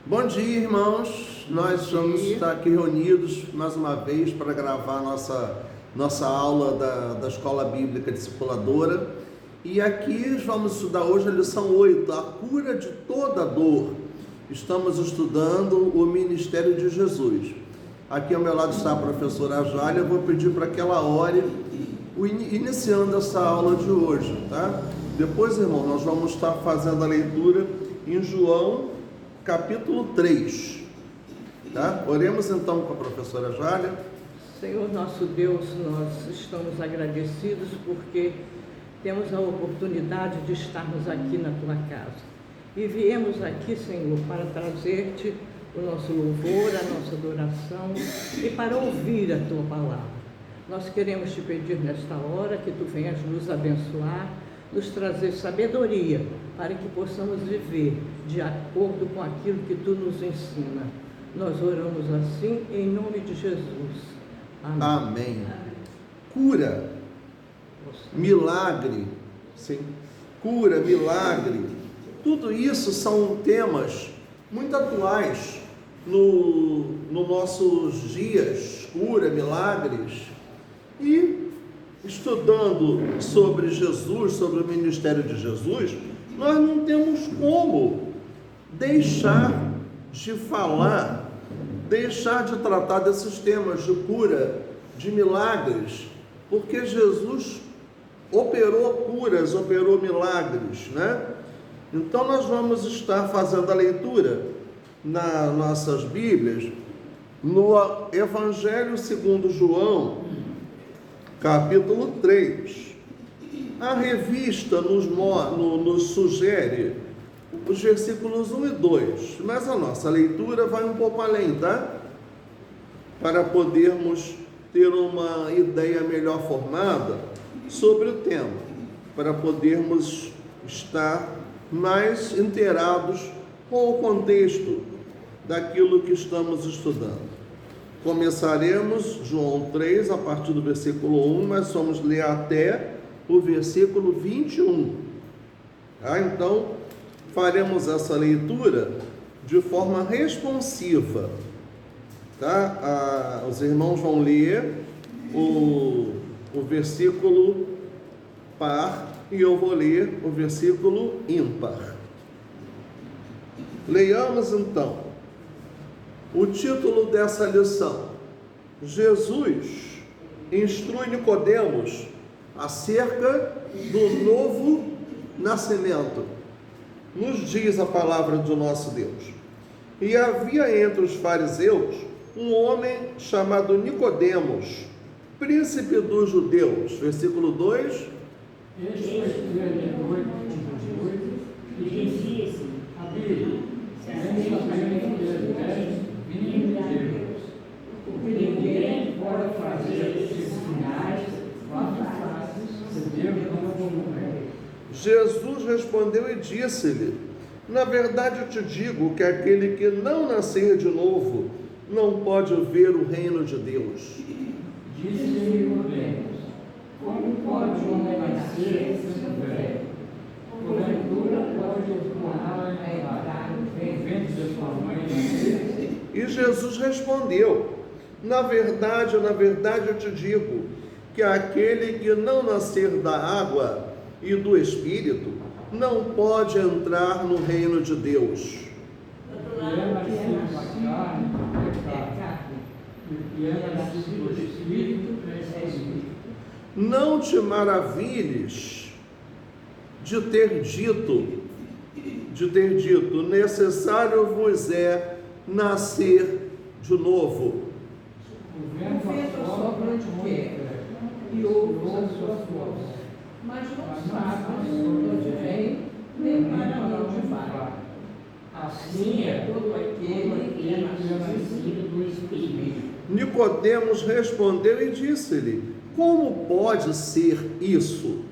Bom dia, irmãos. Nós vamos estar aqui reunidos mais uma vez para gravar nossa aula da Escola Bíblica Discipuladora. E aqui vamos estudar hoje a lição 8, a cura de toda dor. Estamos estudando o ministério de Jesus. Aqui ao meu lado está a professora Jália. Eu vou pedir para que ela ore, iniciando essa aula de hoje, tá? Depois, irmão, nós vamos estar fazendo a leitura em João, capítulo 3, tá? Oremos então com a professora Jália. Senhor nosso Deus, nós estamos agradecidos porque temos a oportunidade de estarmos aqui na Tua casa. E viemos aqui, Senhor, para trazer-Te o nosso louvor, a nossa adoração e para ouvir a Tua palavra. Nós queremos Te pedir nesta hora que Tu venhas nos abençoar, nos trazer sabedoria para que possamos viver de acordo com aquilo que Tu nos ensina. Nós oramos assim em nome de Jesus. Amém. Amém. Cura, milagre, sim. Cura, milagre, tudo isso são temas muito atuais nos nossos dias. Cura, milagres. E estudando sobre Jesus, sobre o ministério de Jesus, nós não temos como deixar de falar, deixar de tratar desses temas de cura, de milagres, porque Jesus operou curas, operou milagres, né? Então nós vamos estar fazendo a leitura nas nossas Bíblias, no Evangelho segundo João, capítulo 3. A revista nos sugere os versículos 1 e 2, mas a nossa leitura vai um pouco além, tá? Para podermos ter uma ideia melhor formada sobre o tema, para podermos estar mais inteirados com o contexto daquilo que estamos estudando. Começaremos João 3 a partir do versículo 1, mas vamos ler até o versículo 21. Tá? Então, faremos essa leitura de forma responsiva. Tá? Os irmãos vão ler o versículo par e eu vou ler o versículo ímpar. Leiamos então o título dessa lição: Jesus instrui Nicodemos acerca do novo nascimento. Nos diz a palavra do nosso Deus: e havia entre os fariseus um homem chamado Nicodemos, príncipe dos judeus. Versículo 2. Este estudante à noite e dizia-se: Abri, sem saber que és vindo de Deus, porque ninguém pode fazer esses sinais lá fazes, se Deus não promover. Jesus respondeu e disse-lhe: na verdade eu te digo que aquele que não nascer de novo não pode ver o reino de Deus. Disse-lhe Nicodemos: como pode um homem nascer sendo velho? Porventura pode tornar a entrar no ventre de sua mãe e nascer? E Jesus respondeu: na verdade eu te digo que aquele que não nascer da água e do Espírito não pode entrar no reino de Deus. O que é nascido da carne é carne, e o que é nascido do Espírito é Espírito. Não te maravilhes de ter dito, necessário vos é nascer de novo. O O vento vento sopra onde quer e ouve a sua voz, mas não sabes de onde vem, nem para onde vai. Assim é todo aquele que é nascido do Espírito. Nicodemos respondeu e disse-lhe: como pode ser isso?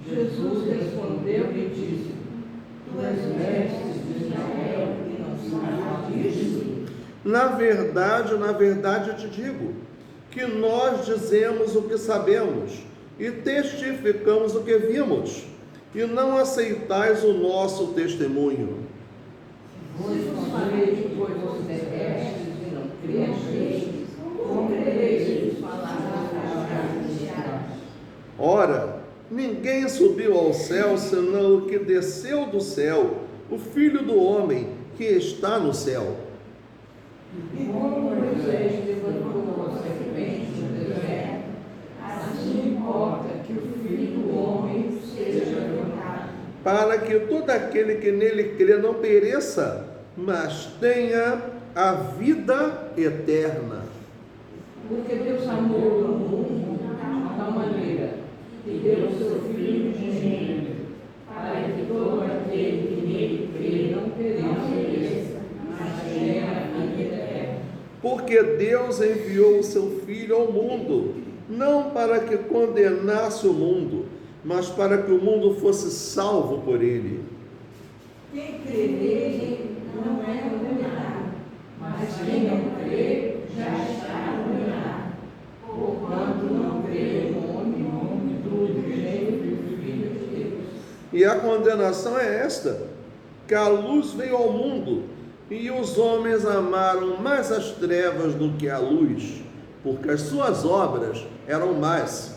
Jesus respondeu e disse: Tu és mestre de Israel e não sabes disso? Na verdade eu te digo que nós dizemos o que sabemos e testificamos o que vimos, e não aceitais o nosso testemunho. Se vos detestes e não credes, como crereis falar Ora, ninguém subiu ao céu senão o que desceu do céu, o Filho do Homem que está no céu. E como Moisés levantou a serpente no deserto, assim importa que o Filho do Homem seja levantado, Para que todo aquele que nele crê não pereça, mas tenha a vida eterna. porque Deus amou o mundo de tal maneira que deu o seu Filho unigênito, para que todo aquele que nele crê não pereça, mas tenha a vida eterna. Porque Deus enviou o seu Filho ao mundo, não para que condenasse o mundo, mas para que o mundo fosse salvo por ele. Quem crê nele não é condenado, mas quem não crê já está condenado, porquanto não crê no nome do unigênito Filho de Deus. E a condenação é esta, que a luz veio ao mundo, e os homens amaram mais as trevas do que a luz, porque as suas obras eram más.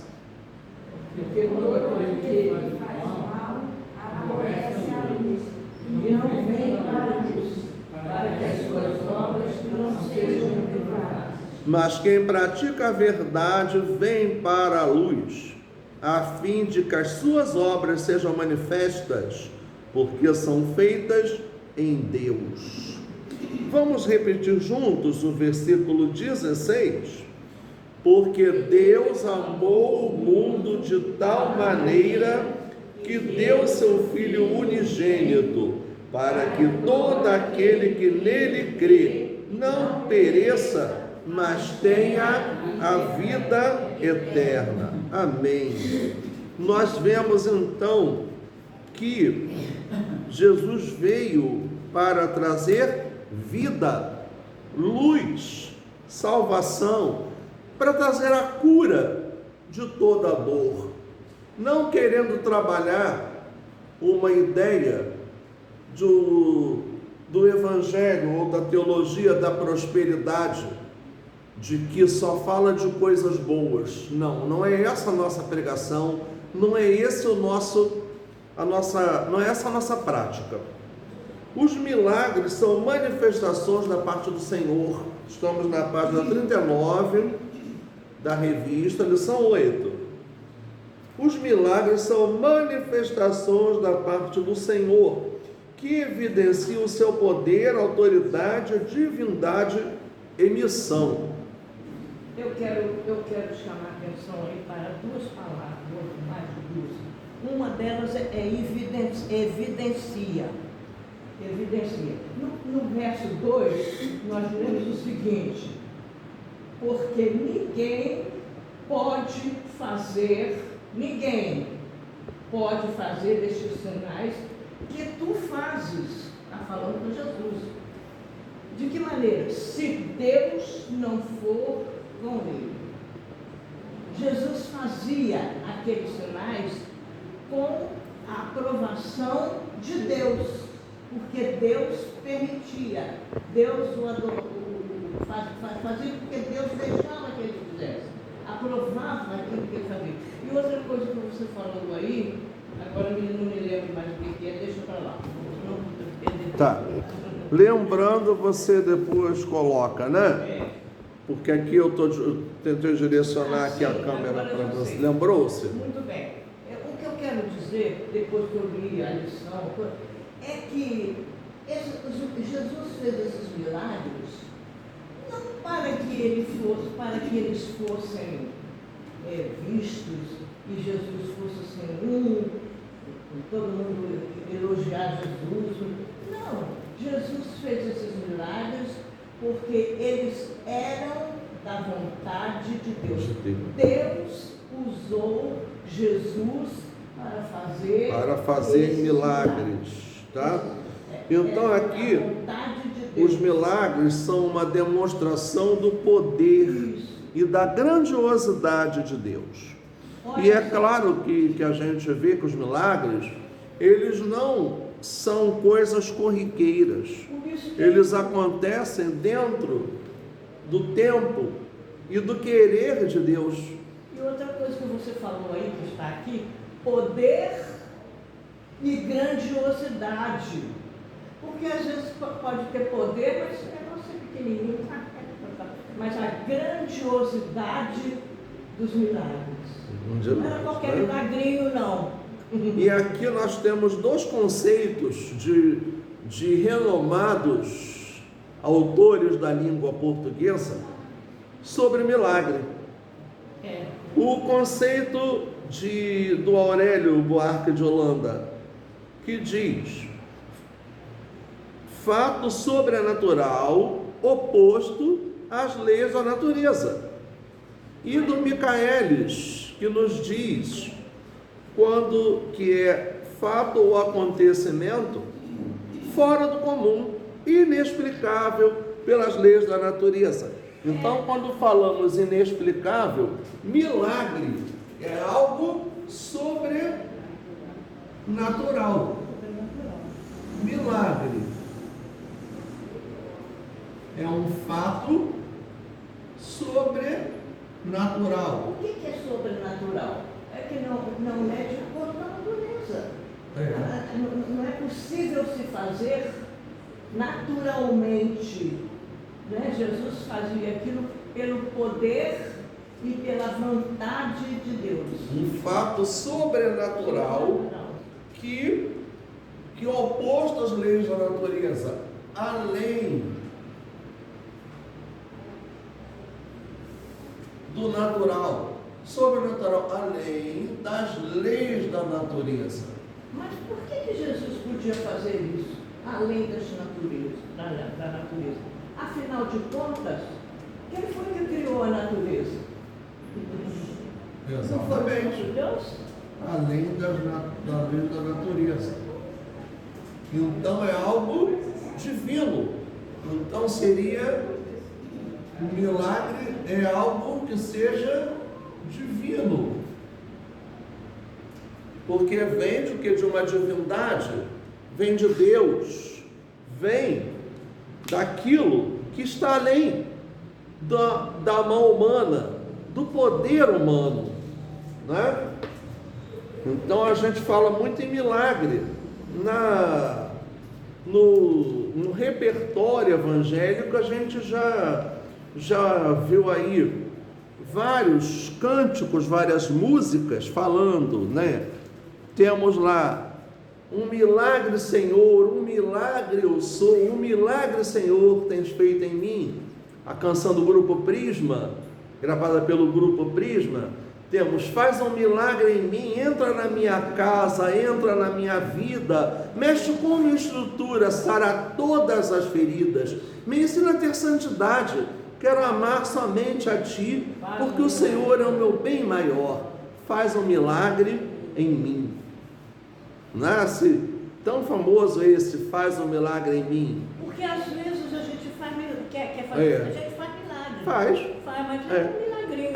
Porque todo aquele que faz mal aborrece a luz e não vem para a luz, para que as suas obras não sejam reveladas. Mas quem pratica a verdade vem para a luz, a fim de que as suas obras sejam manifestas, porque são feitas em Deus. Vamos repetir juntos o versículo 16. Porque Deus amou o mundo de tal maneira que deu seu Filho unigênito, para que todo aquele que nele crê não pereça, mas tenha a vida eterna. Amém. Nós vemos então que Jesus veio para trazer vida, luz, salvação, para trazer a cura de toda dor, não querendo trabalhar uma ideia do evangelho ou da teologia da prosperidade, de que só fala de coisas boas. Não é essa a nossa pregação, não é esse não é essa a nossa prática. Os milagres são manifestações da parte do Senhor. Estamos na página 39 da revista, lição 8. Os milagres são manifestações da parte do Senhor, que evidenciam o seu poder, autoridade, divindade e missão. Eu quero chamar a atenção aí para duas palavras, mais de duas. Uma delas é evidencia. No verso 2, nós lemos o seguinte: porque ninguém pode fazer estes sinais que tu fazes. Está falando com Jesus. De que maneira? Se Deus não for com ele. Jesus fazia aqueles sinais com a aprovação de Deus, porque Deus permitia, Deus fazia porque Deus deixava que ele fizesse, aprovava aquilo que ele fazia. E outra coisa que você falou aí, agora não me lembro mais o que é, deixa para lá. Tá. Lembrando, você depois coloca, né? Porque aqui eu tentei direcionar aqui a câmera para você. Lembrou-se? Muito bem. O que eu quero dizer, depois que eu li a lição, é que Jesus fez esses milagres não para que eles fossem vistos e Jesus fosse assim, todo mundo elogiar Jesus. Não, Jesus fez esses milagres porque eles eram da vontade de Deus. Deus usou Jesus para fazer milagres, tá? Então aqui os milagres são uma demonstração do poder e da grandiosidade de Deus. E é claro que a gente vê que os milagres, eles não são coisas corriqueiras. Eles acontecem dentro do tempo e do querer de Deus. E outra coisa que você falou aí, que está aqui, poder e grandiosidade. Porque às vezes pode ter poder, mas é negócio pequenininho. Mas a grandiosidade dos milagres. Não era qualquer milagrinho, não. E aqui nós temos dois conceitos de renomados autores da língua portuguesa sobre milagre. O conceito do Aurélio Buarque de Holanda, que diz: fato sobrenatural oposto às leis da natureza. E do Michaelis, que nos diz quando que é fato ou acontecimento fora do comum, inexplicável pelas leis da natureza. Então, quando falamos inexplicável, milagre é algo sobrenatural. Milagre é um fato sobrenatural. O que é sobrenatural? É que não é de acordo com a natureza. Não é possível se fazer naturalmente. Né? Jesus fazia aquilo pelo poder e pela vontade de Deus. Um fato sobrenatural que é oposto às leis da natureza, além do natural, sobrenatural, além das leis da natureza. Mas por que Jesus podia fazer isso, além das da natureza? Afinal de contas, quem foi que criou a natureza? Exatamente. Deus? Além das leis da natureza. Então é algo divino. Então seria um milagre, é algo que seja divino. Porque vem de que? De uma divindade, vem de Deus, vem daquilo que está além da mão humana, do poder humano, né? Então a gente fala muito em milagre no repertório evangélico. A gente já viu aí vários cânticos, várias músicas falando, né? Temos lá: um milagre, Senhor, um milagre eu sou, um milagre, Senhor, tens feito em mim. A canção do Grupo Prisma, gravada pelo Grupo Prisma. Temos: faz um milagre em mim, entra na minha casa, entra na minha vida, mexe com minha estrutura, sara todas as feridas, me ensina a ter santidade, quero amar somente a Ti, porque o Senhor é o meu bem maior. Faz um milagre em mim. Nasce tão famoso esse: faz um milagre em mim. Porque às vezes a gente quer fazer, a gente faz milagre. Faz, mas é um milagrinho.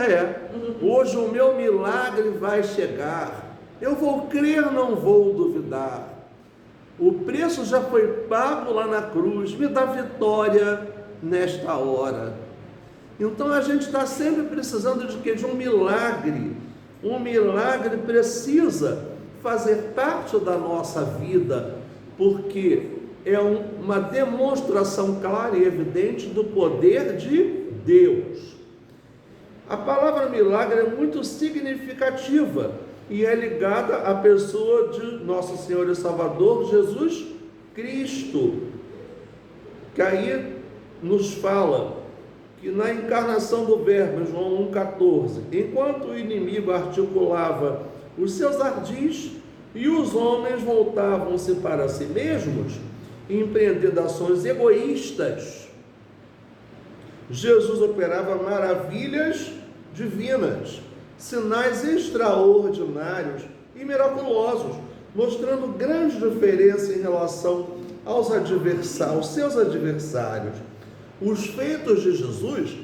Hoje o meu milagre vai chegar. Eu vou crer, não vou duvidar. O preço já foi pago lá na cruz. Me dá vitória nesta hora. Então a gente está sempre precisando de quê? De um milagre. Um milagre precisa fazer parte da nossa vida, porque é uma demonstração clara e evidente do poder de Deus. A palavra milagre é muito significativa e é ligada à pessoa de nosso Senhor e Salvador Jesus Cristo, que aí nos fala que na encarnação do Verbo, em João 1,14, enquanto o inimigo articulava os seus ardis e os homens voltavam-se para si mesmos, empreendendo ações egoístas, Jesus operava maravilhas divinas, sinais extraordinários e miraculosos, mostrando grande diferença em relação aos seus adversários. Os feitos de Jesus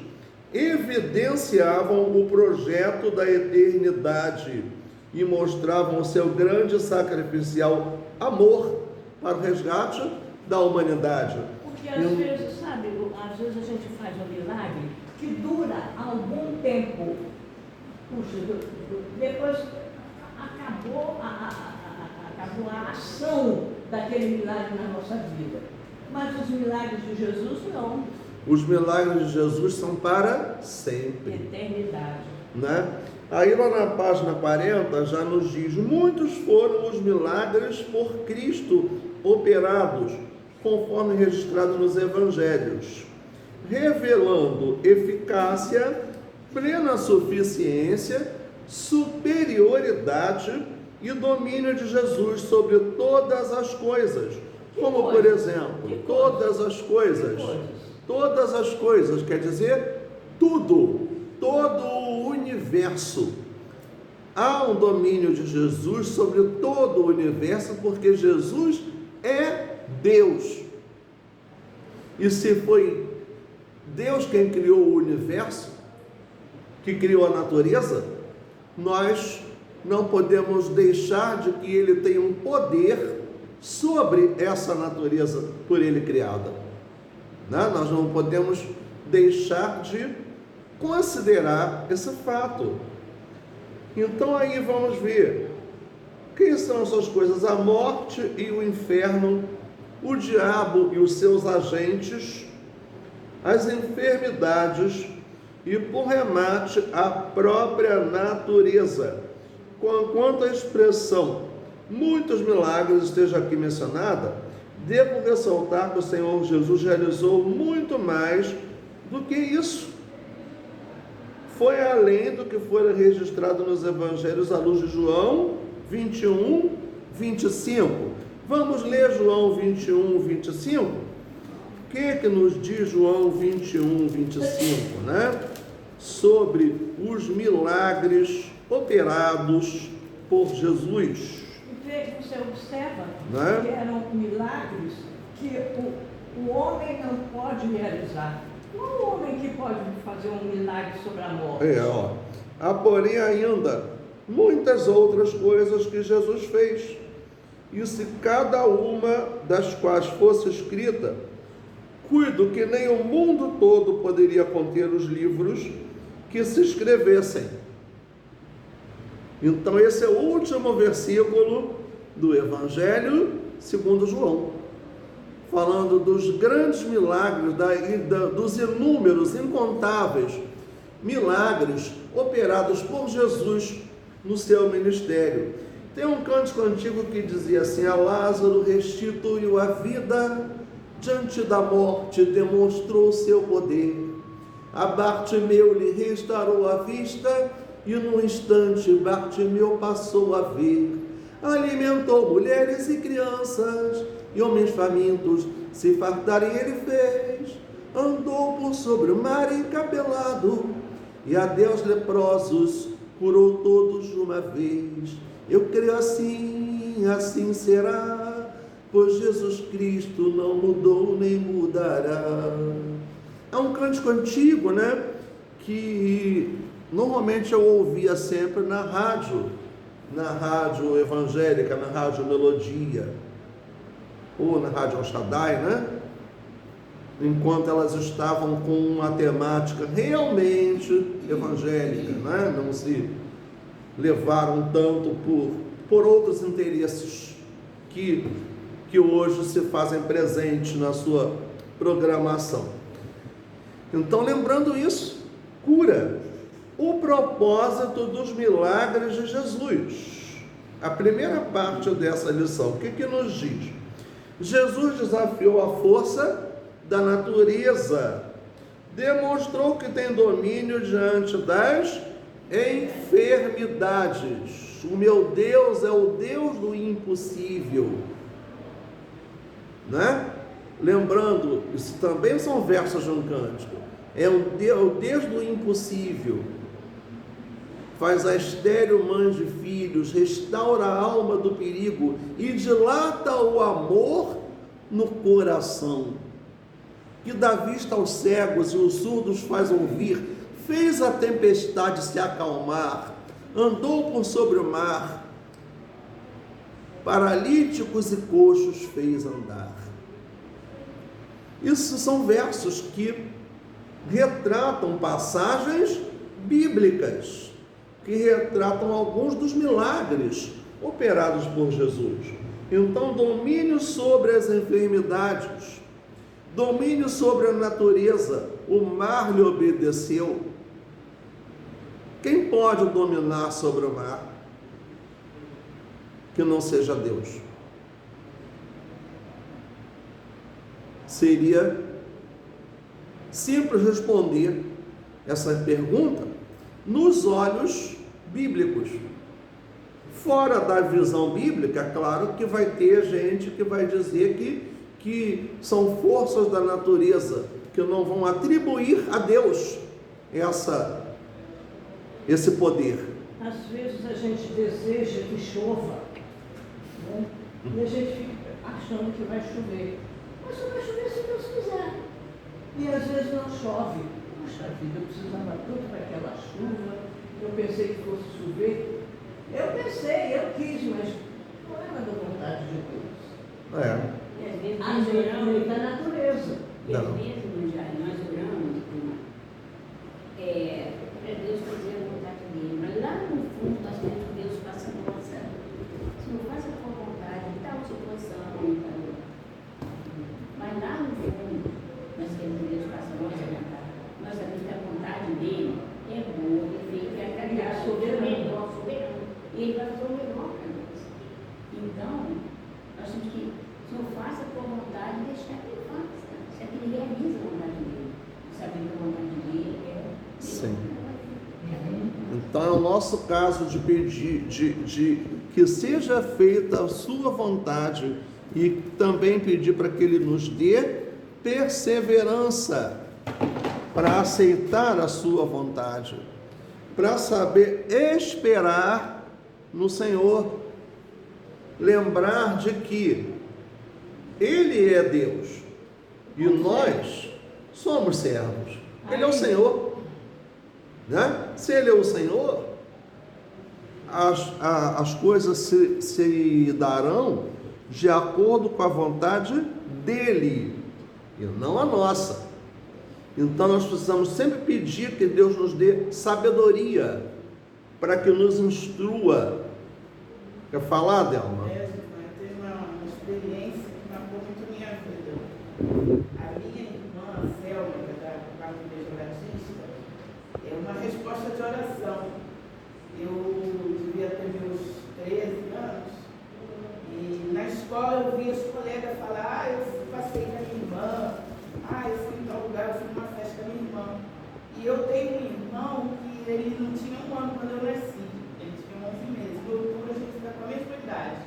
evidenciavam o projeto da eternidade e mostravam o seu grande sacrificial amor para o resgate da humanidade. Porque às vezes, sabe, às vezes a gente faz um milagre que dura algum tempo. Puxa, depois acabou a ação daquele milagre na nossa vida. Mas os milagres de Jesus não. Os milagres de Jesus são para sempre. Eternidade. Né? Aí lá na página 40 já nos diz: muitos foram os milagres por Cristo operados, conforme registrado nos evangelhos, revelando eficácia, plena suficiência, superioridade e domínio de Jesus sobre todas as coisas. Como, por exemplo, todas as coisas. Todas as coisas, quer dizer, tudo, todo o universo. Há um domínio de Jesus sobre todo o universo, porque Jesus é Deus. E se foi Deus quem criou o universo, que criou a natureza, nós não podemos deixar de que Ele tenha um poder sobre essa natureza por Ele criada. Nós não podemos deixar de considerar esse fato. Então aí vamos ver quem são essas coisas: a morte e o inferno, o diabo e os seus agentes, as enfermidades e, por remate, a própria natureza. Quanto à expressão muitos milagres esteja aqui mencionada, devo ressaltar que o Senhor Jesus realizou muito mais do que isso. Foi além do que foi registrado nos evangelhos à luz de João 21, 25. Vamos ler João 21, 25? O que nos diz João 21, 25, né? Sobre os milagres operados por Jesus. Você observa, Né? que eram milagres que o homem não pode realizar. Não é o homem que pode fazer um milagre sobre a morte. Há, porém, ainda muitas outras coisas que Jesus fez. E se cada uma das quais fosse escrita, cuido que nem o mundo todo poderia conter os livros que se escrevessem. Então esse é o último versículo do Evangelho segundo João, falando dos grandes milagres, dos inúmeros, incontáveis milagres operados por Jesus no seu ministério. Tem um cântico antigo que dizia assim: a Lázaro restituiu a vida, diante da morte demonstrou seu poder, a Bartimeu lhe restaurou a vista, e num instante Bartimeu passou a ver. Alimentou mulheres e crianças, e homens famintos se fartarem ele fez. Andou por sobre o mar encapelado, e a Deus leprosos curou todos de uma vez. Eu creio assim, assim será, pois Jesus Cristo não mudou nem mudará. É um cântico antigo, né? Que normalmente eu ouvia sempre na rádio evangélica, na rádio Melodia, ou na rádio El Shaddai, né? Enquanto elas estavam com uma temática realmente evangélica, né? Não se levaram tanto por outros interesses que hoje se fazem presente na sua programação. Então, lembrando isso, cura. O propósito dos milagres de Jesus. A primeira parte dessa lição, o que nos diz? Jesus desafiou a força da natureza, demonstrou que tem domínio diante das enfermidades. O meu Deus é o Deus do impossível, né? Lembrando, isso também são versos de um cântico. É o Deus do impossível. Faz a estéril mãe de filhos, restaura a alma do perigo e dilata o amor no coração. Que dá vista aos cegos e os surdos faz ouvir, fez a tempestade se acalmar, andou por sobre o mar, paralíticos e coxos fez andar. Isso são versos que retratam passagens bíblicas, que retratam alguns dos milagres operados por Jesus. Então, domínio sobre as enfermidades, domínio sobre a natureza, o mar lhe obedeceu. Quem pode dominar sobre o mar que não seja Deus? Seria simples responder essa pergunta nos olhos bíblicos. Fora da visão bíblica, claro que vai ter gente que vai dizer que são forças da natureza que não vão atribuir a Deus esse poder. Às vezes a gente deseja que chova, né? E a gente fica achando que vai chover. Mas só vai chover se Deus quiser. E às vezes não chove. Poxa vida, eu precisava tanto daquela chuva, eu pensei que fosse chover. Eu quis, mas não era da vontade de Deus. Às vezes é da natureza. Às vezes, nós oramos para Deus fazer a vontade dele, mas lá no fundo nós queremos que Deus faça a nossa. Se não faça a tua vontade, tal situação, tal. Mas lá no fundo nós queremos que Deus faça a nossa vontade. Nós sabemos que a vontade dele é boa, perfeita, é agradável, soberano. E ele vai fazer o melhor para nós. Então, nós temos que, Senhor, faça a tua vontade e deixar que ele faça. Se é que ele realiza a vontade dele. Sabendo que a vontade dele é. Sim. Então é o nosso caso de pedir, de que seja feita a sua vontade e também pedir para que ele nos dê perseverança para aceitar a sua vontade, para saber esperar no Senhor, lembrar de que Ele é Deus e nós somos servos. Ele é o Senhor, né? Se Ele é o Senhor, as coisas se darão de acordo com a vontade dEle e não a nossa. Então nós precisamos sempre pedir que Deus nos dê sabedoria para que nos instrua. Quer falar, Delma? Teve uma experiência que marcou muito minha vida. A minha irmã, a Selma, que é da Igreja Batista, é uma resposta de oração. Eu devia ter meus 13 anos e na escola eu via os colegas falar: eu passei com a minha irmã, eu fui em tal lugar, eu fui numa festa com a minha irmã. E eu tenho um irmão que ele não tinha um ano quando eu nasci, ele tinha 11 meses. Em outubro a gente fica com a mesma idade.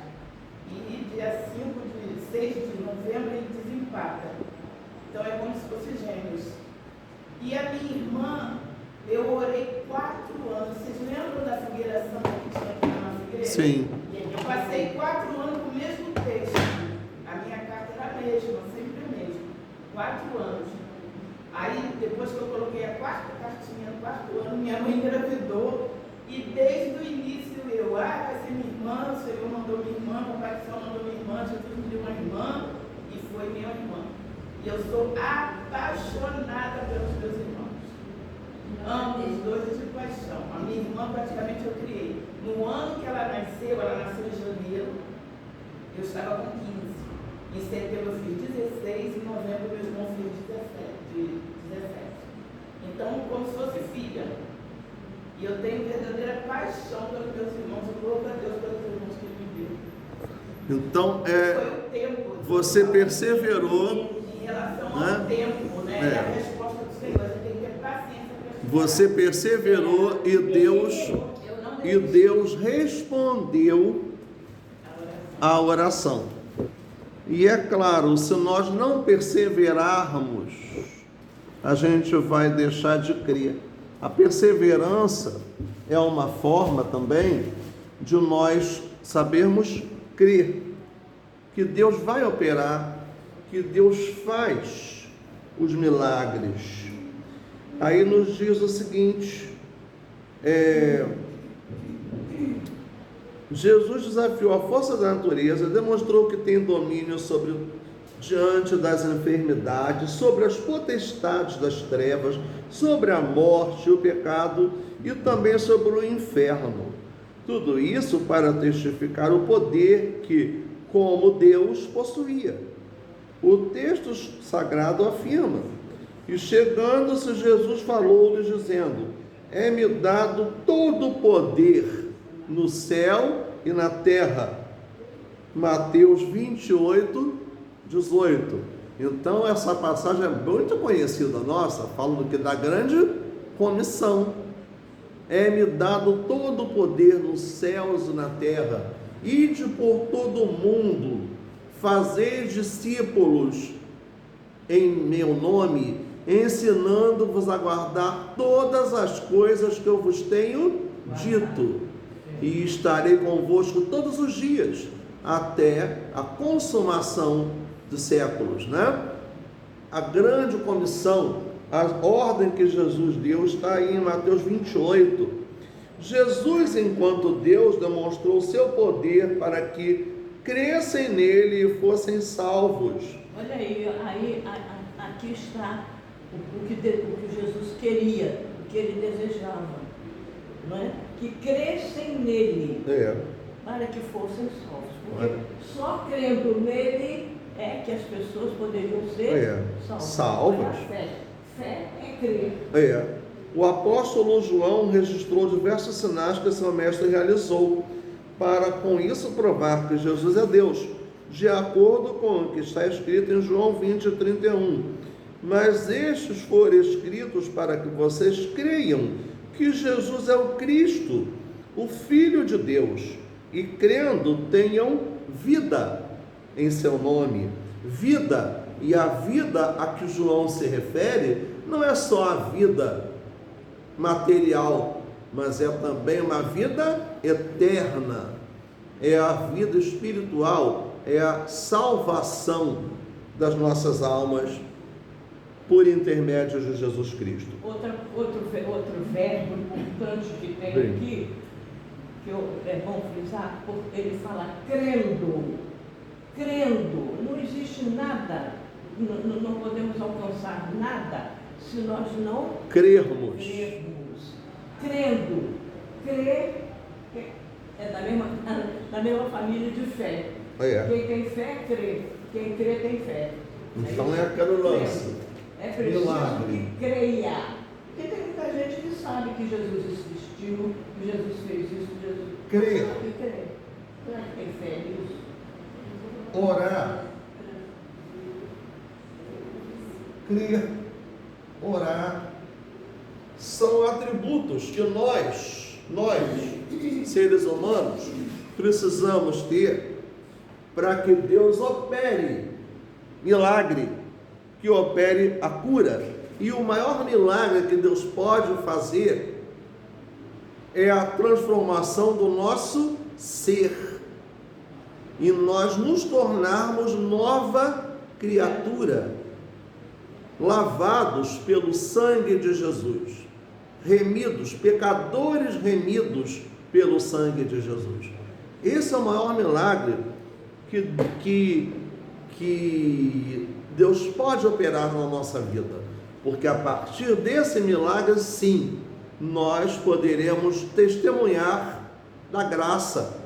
E dia 6 de novembro ele desempata. Então é como se fosse gêmeos. E a minha irmã, eu orei 4 anos. Vocês lembram da fogueira santa que tinha aqui na nossa igreja? Sim. Eu passei 4 anos com o mesmo texto. A minha carta era a mesma, sempre a mesma. 4 anos. Aí, depois que eu coloquei a quarta cartinha no 4º ano, minha mãe engravidou. E desde o início vai ser minha irmã, o Senhor mandou minha irmã, o Papai do Céu mandou minha irmã, Jesus me deu uma irmã, e foi minha irmã. E eu sou apaixonada pelos meus irmãos. Amo os dois de paixão. A minha irmã praticamente eu criei. No ano que ela nasceu em janeiro, eu estava com 15. Em setembro eu fiz 16, em novembro meu irmão fez 17. Então, como se fosse filha. E eu tenho verdadeira paixão pelos meus irmãos. Eu louvo a Deus pelos irmãos que ele me deu. Então, foi o tempo. Você perseverou. Em relação ao tempo, né? E a resposta do Senhor, a gente tem que ter paciência para você perseverou e Deus respondeu a oração. E é claro, se nós não perseverarmos, a gente vai deixar de crer. A perseverança é uma forma também de nós sabermos crer que Deus vai operar, que Deus faz os milagres. Aí nos diz o seguinte, Jesus desafiou a força da natureza, demonstrou que tem domínio diante das enfermidades, sobre as potestades das trevas, sobre a morte e o pecado e também sobre o inferno. Tudo isso para testificar o poder que, como Deus, possuía. O texto sagrado afirma: e chegando-se, Jesus falou-lhes, dizendo: é-me dado todo o poder no céu e na terra. Mateus 28, 18. Então, essa passagem é muito conhecida nossa, falando que da grande comissão. É-me dado todo o poder nos céus e na terra. Ide por todo o mundo, fazei discípulos em meu nome, ensinando-vos a guardar todas as coisas que eu vos tenho dito. E estarei convosco todos os dias, até a consumação dos séculos, né? A grande comissão, a ordem que Jesus deu está aí em Mateus 28. Jesus, enquanto Deus, demonstrou o seu poder para que crescem nele e fossem salvos. Olha aí, aqui está o que Jesus queria, o que ele desejava, não é? Que crescem nele, para que fossem salvos. Porque só crendo nele é que as pessoas poderiam ser salvas. Fé é crer. O apóstolo João registrou diversos sinais que seu mestre realizou, para com isso provar que Jesus é Deus, de acordo com o que está escrito em João 20, 31. Mas estes foram escritos para que vocês creiam que Jesus é o Cristo, o Filho de Deus, e crendo tenham vida em seu nome. Vida, e a vida a que João se refere, não é só a vida material, mas é também uma vida eterna, é a vida espiritual, é a salvação das nossas almas por intermédio de Jesus Cristo. Outro verbo importante que tem aqui, que é bom frisar, porque ele fala crendo. Crendo, não existe nada, não podemos alcançar nada se nós não crermos. Crendo. Crer é da mesma família de fé. Quem tem fé, crê. Quem crê, tem fé. Então é aquele lance. É preciso Milagre. que creia. Porque tem muita gente que sabe que Jesus existiu, que Jesus fez isso, que Jesus... Crer. Que crê. Tem fé nisso. Orar, crer, orar, são atributos que nós, seres humanos, precisamos ter para que Deus opere milagre, que opere a cura. E o maior milagre que Deus pode fazer é a transformação do nosso ser. E nós nos tornarmos nova criatura, lavados pelo sangue de Jesus, remidos, pecadores remidos pelo sangue de Jesus. Esse é o maior milagre que Deus pode operar na nossa vida, porque a partir desse milagre, sim, nós poderemos testemunhar da graça,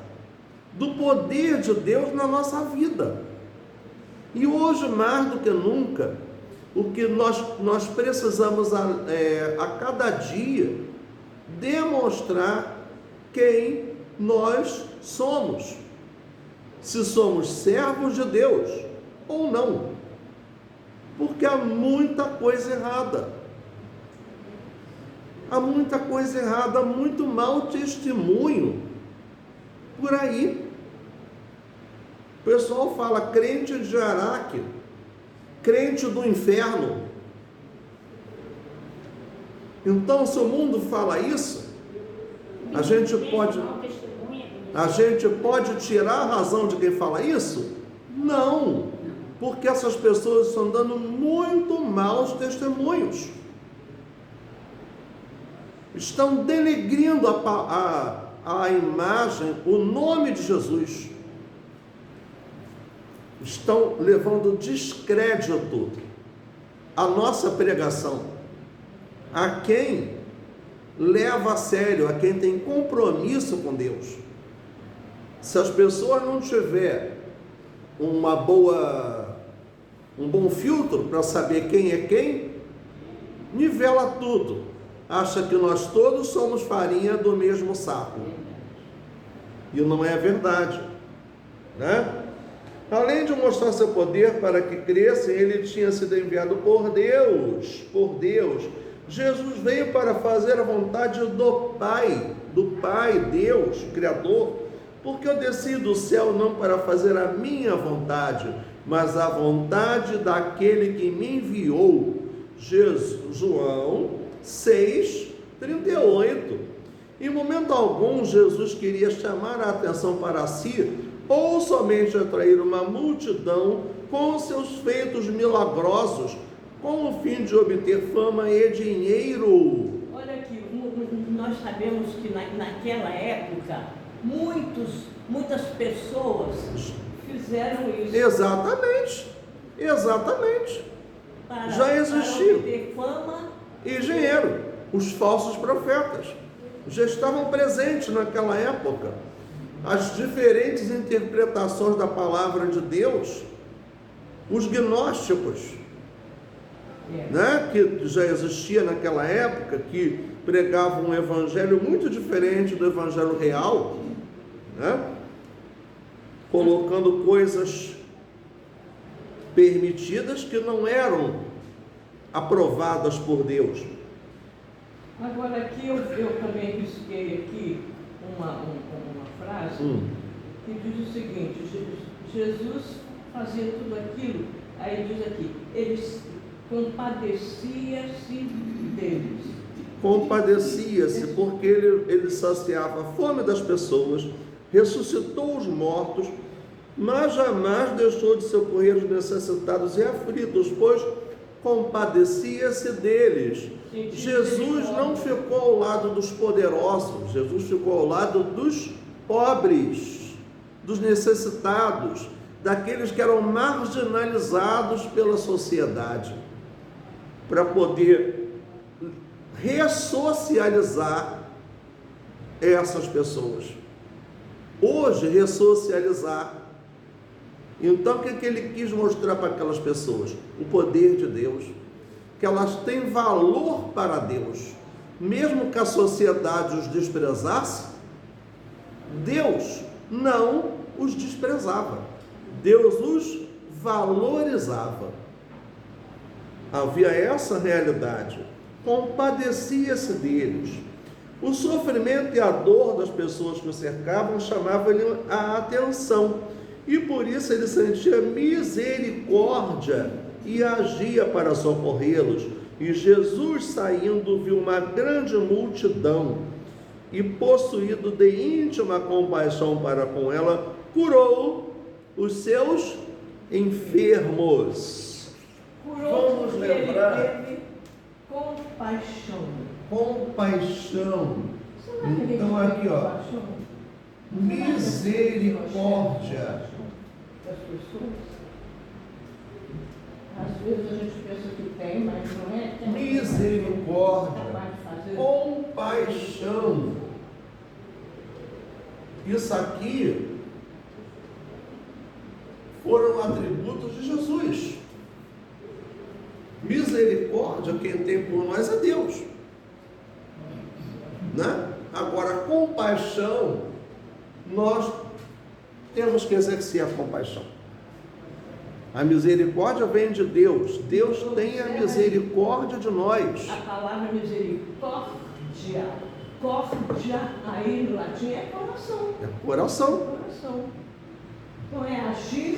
do poder de Deus na nossa vida. E hoje, mais do que nunca, o que nós precisamos a cada dia demonstrar quem nós somos, se somos servos de Deus ou não, porque há muita coisa errada, há muito mau testemunho por aí. O pessoal fala crente de Araque, crente do inferno. Então, se o mundo fala isso, a gente pode tirar a razão de quem fala isso? Não, porque essas pessoas estão dando muito maus testemunhos. Estão denegrindo a a imagem, o nome de Jesus. Estão levando descrédito à nossa pregação, a quem leva a sério, a quem tem compromisso com Deus. Se as pessoas não tiverem um bom filtro para saber quem é quem, nivela tudo, acha que nós todos somos farinha do mesmo saco, e não é verdade, né? Além de mostrar seu poder para que crescem, ele tinha sido enviado por Deus. Jesus veio para fazer a vontade do Pai, Deus, Criador, porque eu desci do céu não para fazer a minha vontade, mas a vontade daquele que me enviou. João 6:38. Em momento algum, Jesus queria chamar a atenção para si, ou somente atrair uma multidão com seus feitos milagrosos, com o fim de obter fama e dinheiro. Olha aqui, nós sabemos que naquela época, muitas pessoas fizeram isso. Exatamente. Já existia. Para obter fama E dinheiro. Os falsos profetas já estavam presentes naquela época. As diferentes interpretações da palavra de Deus, os gnósticos, né, que já existia naquela época, que pregavam um evangelho muito diferente do evangelho real, né, colocando coisas permitidas que não eram aprovadas por Deus. Agora aqui eu também risquei aqui uma frase que diz o seguinte: Jesus fazia tudo aquilo, aí diz aqui, ele compadecia-se deles. Compadecia-se porque ele saciava a fome das pessoas, ressuscitou os mortos, mas jamais deixou de socorrer os necessitados e aflitos, pois compadecia-se deles. Jesus não ficou ao lado dos poderosos, Jesus ficou ao lado dos pobres, dos necessitados, daqueles que eram marginalizados pela sociedade, para poder ressocializar essas pessoas. Hoje, ressocializar. Então, o que ele quis mostrar para aquelas pessoas? O poder de Deus, que elas têm valor para Deus, mesmo que a sociedade os desprezasse, Deus não os desprezava, Deus os valorizava. Havia essa realidade, compadecia-se deles. O sofrimento e a dor das pessoas que o cercavam chamavam-lhe a atenção, e por isso ele sentia misericórdia e agia para socorrê-los. E Jesus, saindo, viu uma grande multidão e, possuído de íntima compaixão para com ela, curou os seus enfermos. Vamos lembrar. Ele teve compaixão. Então aqui, ó, misericórdia. Das pessoas. Às vezes a gente pensa que tem, mas não é. Misericórdia, compaixão. Isso aqui foram atributos de Jesus. Misericórdia, quem tem por nós é Deus, né? Agora, compaixão, nós temos que exercer a compaixão. A misericórdia vem de Deus. Deus tem a misericórdia de nós. A palavra misericórdia, córdia aí no latim é coração. É coração. Coração. Então é agir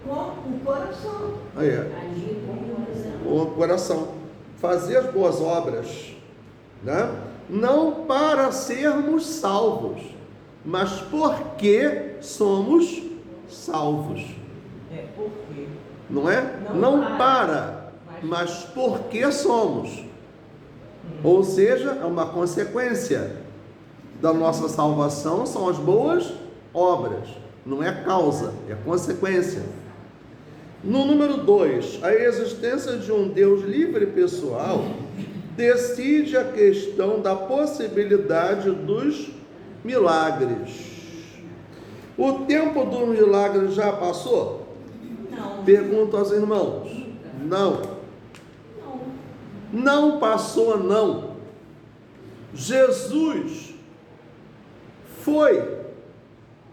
com o coração. Agir com o coração. Com o coração. Fazer as boas obras, né? Não para sermos salvos, mas porque somos salvos. É porque. Não é? Não para, mas porque somos. Ou seja, é uma consequência. da nossa salvação são as boas obras. Não é causa, é consequência. No número 2, a existência de um Deus livre e pessoal decide a questão da possibilidade dos milagres. O tempo do milagre já passou? Não. Pergunto aos irmãos. Não. Não passou, não. Jesus foi,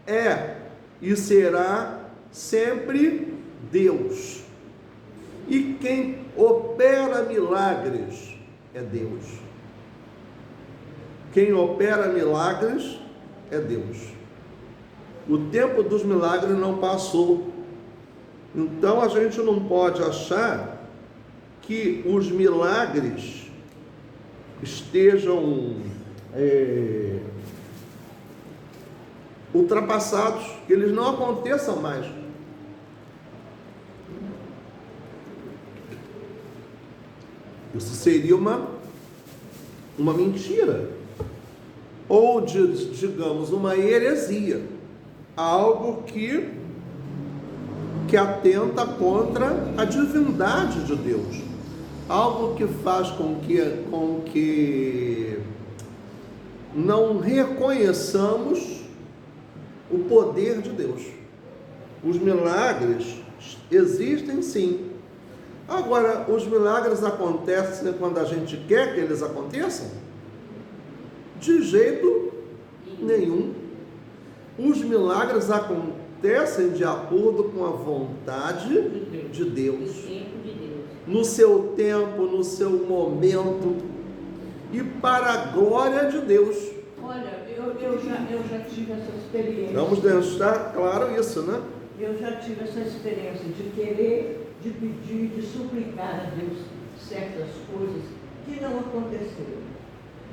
é e será sempre Deus. E quem opera milagres é Deus. Quem opera milagres é Deus. O tempo dos milagres não passou. Então a gente não pode achar que os milagres estejam ultrapassados, que eles não aconteçam mais. Isso seria uma mentira, ou digamos, uma heresia, algo que atenta contra a divindade de Deus, algo que faz com que não reconheçamos o poder de Deus. Os milagres existem sim. Agora, os milagres acontecem quando a gente quer que eles aconteçam? De jeito nenhum. Os milagres acontecem de acordo com a vontade de Deus, no seu tempo, no seu momento e para a glória de Deus. Olha, eu já tive essa experiência. Vamos deixar claro isso, né? Eu já tive essa experiência de querer, de pedir, de suplicar a Deus certas coisas que não aconteceram.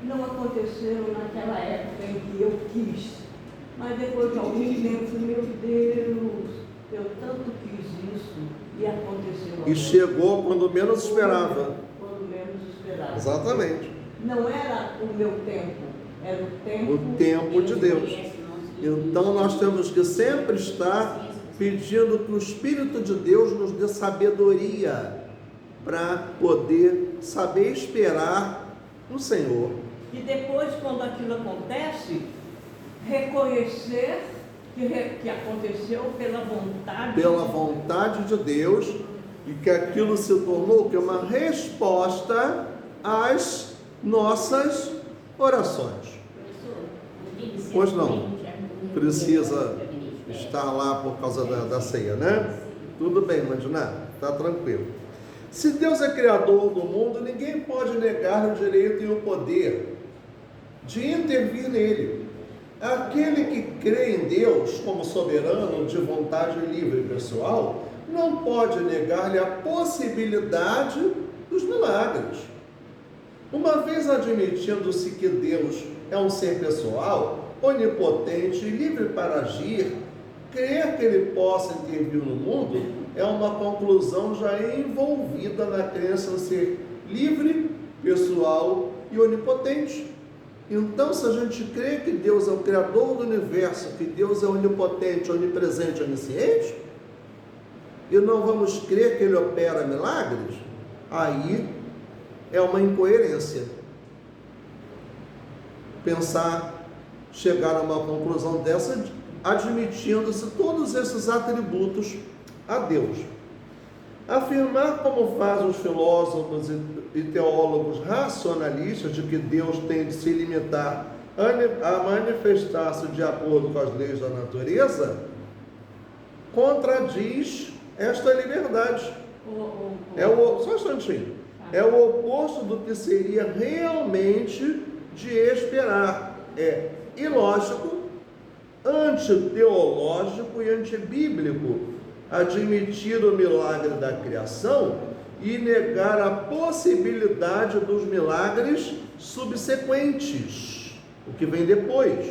Não aconteceram naquela época em que eu quis. Mas depois de algum tempo, meu Deus, eu tanto quis isso e aconteceu. E chegou quando menos esperava. Quando menos esperava. Exatamente. Não era o meu tempo, era O tempo de Deus. Então nós temos que sempre estar pedindo que o Espírito de Deus nos dê sabedoria para poder saber esperar no Senhor. E depois, quando aquilo acontece, reconhecer que aconteceu pela vontade de Deus, e que aquilo se tornou que uma resposta às nossas orações. Pois não, precisa estar lá por causa da ceia, né? Tudo bem, Mandiná, está tranquilo. Se Deus é criador do mundo, ninguém pode negar o direito e o poder de intervir nele. Aquele que crê em Deus como soberano de vontade livre e pessoal, não pode negar-lhe a possibilidade dos milagres. Uma vez admitindo-se que Deus é um ser pessoal, onipotente e livre para agir, crer que ele possa intervir no mundo é uma conclusão já envolvida na crença em ser livre, pessoal e onipotente. Então, se a gente crê que Deus é o Criador do universo, que Deus é onipotente, onipresente, onisciente, e não vamos crer que Ele opera milagres, aí é uma incoerência. Chegar a uma conclusão dessa, admitindo-se todos esses atributos a Deus. Afirmar, como fazem os filósofos e teólogos racionalistas, de que Deus tem de se limitar a manifestar-se de acordo com as leis da natureza, contradiz esta liberdade. Só um instantinho. É o oposto do que seria realmente de esperar. É ilógico, antiteológico e antibíblico admitir o milagre da criação e negar a possibilidade dos milagres subsequentes, o que vem depois.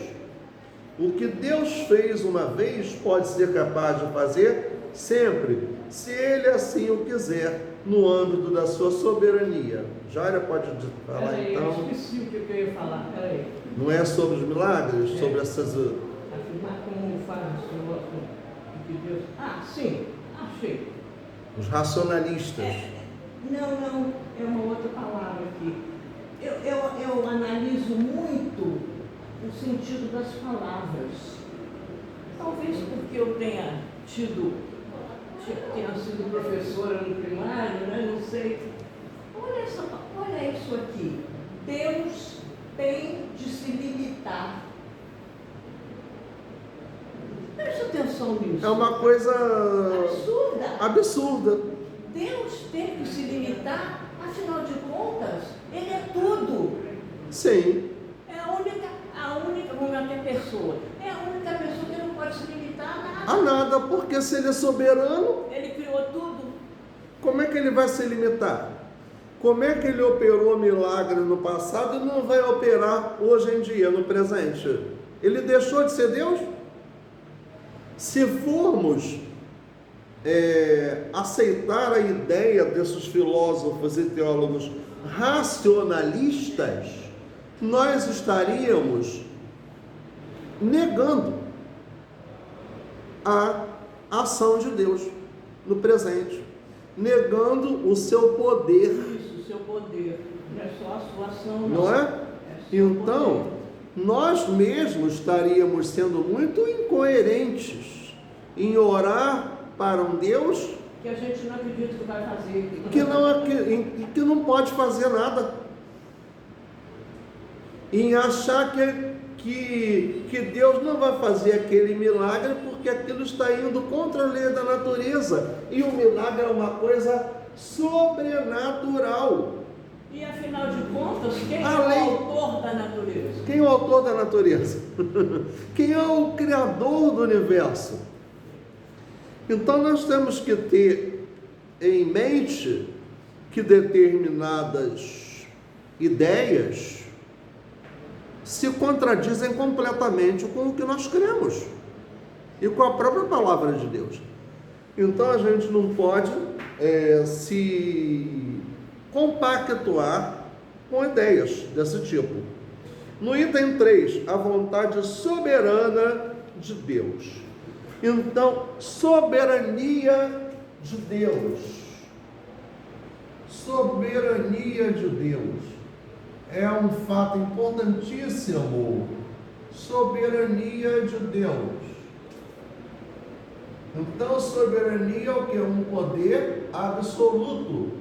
O que Deus fez uma vez pode ser capaz de fazer sempre, se Ele assim o quiser, no âmbito da sua soberania. Jaira pode falar Peraí, eu então? esqueci o que eu ia falar. Peraí. Não é sobre os milagres? É. Sobre essas... Afirmar como faz o nosso que Deus. Ah, sim, achei. Os racionalistas. Não, é uma outra palavra aqui. Eu analiso muito o sentido das palavras. Talvez porque eu tenha sido professora no primário, né? Não sei. Olha isso aqui. Deus tem de se limitar. Preste atenção nisso. É uma coisa absurda. Deus tem que se limitar, afinal de contas, Ele é tudo. Sim. É a única, vamos até pessoa. É a única pessoa que não pode se limitar a nada. A nada, porque se Ele é soberano, Ele criou tudo. como é que Ele vai se limitar? Como é que Ele operou milagre no passado e não vai operar hoje em dia, no presente? Ele deixou de ser Deus? Se formos aceitar a ideia desses filósofos e teólogos racionalistas, nós estaríamos negando a ação de Deus no presente, negando o seu poder. Isso, o seu poder. Não é só a sua ação, não. Não é? É o seu Então, poder. nós mesmos estaríamos sendo muito incoerentes em orar para um Deus Que a gente não acredita que vai fazer. que não pode fazer nada, em achar que Deus não vai fazer aquele milagre porque aquilo está indo contra a lei da natureza, e o milagre é uma coisa sobrenatural. E afinal de contas, quem é A lei- o autor da natureza? Quem é o autor da natureza? Quem é o criador do universo? Então nós temos que ter em mente que determinadas ideias se contradizem completamente com o que nós cremos e com a própria palavra de Deus. Então a gente não pode se compactuar com ideias desse tipo. No item 3, a vontade soberana de Deus. Então, soberania de Deus. Soberania de Deus é um fato importantíssimo. Soberania de Deus. Então, soberania é o que? Um poder absoluto.